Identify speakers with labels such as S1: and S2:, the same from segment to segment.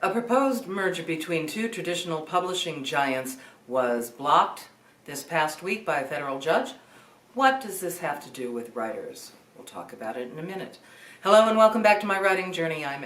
S1: A proposed merger between two traditional publishing giants was blocked this past week by a federal judge. What does this have to do with writers? We'll talk about it in a minute. Hello and welcome back to my writing journey. I'm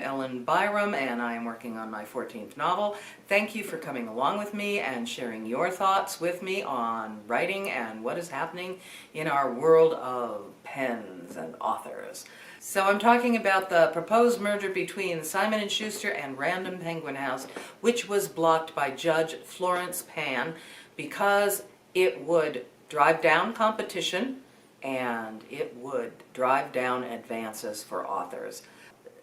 S1: Byerrum and I am working on my 14th novel. Thank you for coming along with me and sharing your thoughts with me on writing and what is happening in our world of pens and authors. So I'm talking about the proposed merger between Simon & Schuster and Random Penguin House, which was blocked by Judge Florence Pan because it would drive down competition and it would drive down advances for authors.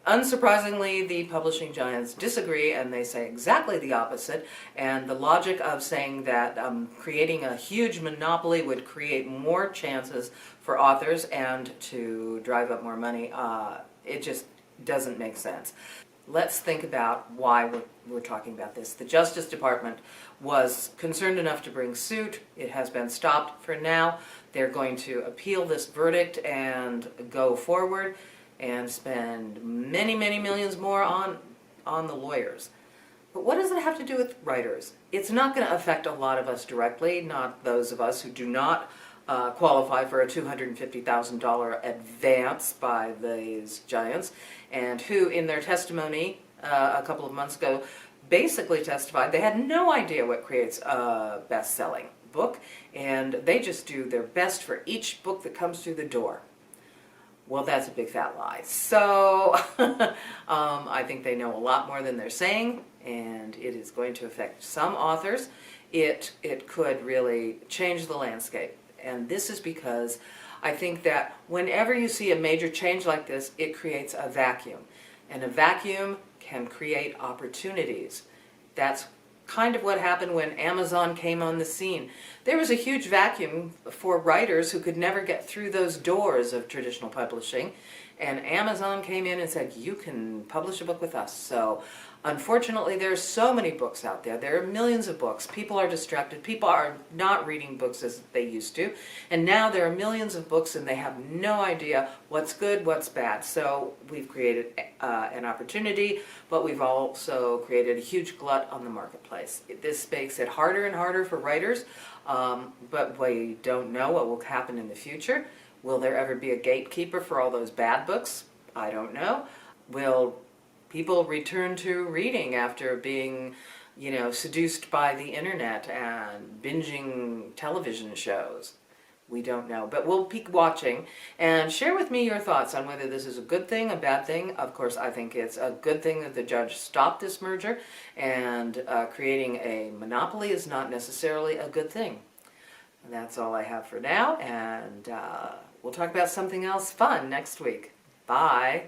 S1: Unsurprisingly, the publishing giants disagree and they say exactly the opposite, and the logic of saying that creating a huge monopoly would create more chances for authors and to drive up more money, it just doesn't make sense. Let's think about why we're talking about this. The Justice Department was concerned enough to bring suit. It has been stopped for now. They're going to appeal this verdict and go forward and spend many, many millions more on the lawyers. But what does it have to do with writers? It's not going to affect a lot of us directly, not those of us who do not qualify for a $250,000 advance by these giants, and who in their testimony a couple of months ago basically testified they had no idea what creates a best-selling book, and they just do their best for each book that comes through the door. Well, that's a big fat lie. So I think they know a lot more than they're saying, and it is going to affect some authors. It could really change the landscape. And this is because I think that whenever you see a major change like this, it creates a vacuum. And a vacuum can create opportunities. That's kind of what happened when Amazon came on the scene. There was a huge vacuum for writers who could never get through those doors of traditional publishing, and Amazon came in and said, you can publish a book with us. So unfortunately, there are so many books out there. There are millions of books. People are distracted. People are not reading books as they used to. And now there are millions of books and they have no idea what's good, what's bad. So we've created an opportunity, but we've also created a huge glut on the marketplace. This makes it harder and harder for writers, but we don't know what will happen in the future. Will there ever be a gatekeeper for all those bad books? I don't know. Will people return to reading after being, seduced by the internet and binging television shows? We don't know, but we'll keep watching and share with me your thoughts on whether this is a good thing, a bad thing. Of course, I think it's a good thing that the judge stopped this merger, and creating a monopoly is not necessarily a good thing. And that's all I have for now, and we'll talk about something else fun next week. Bye.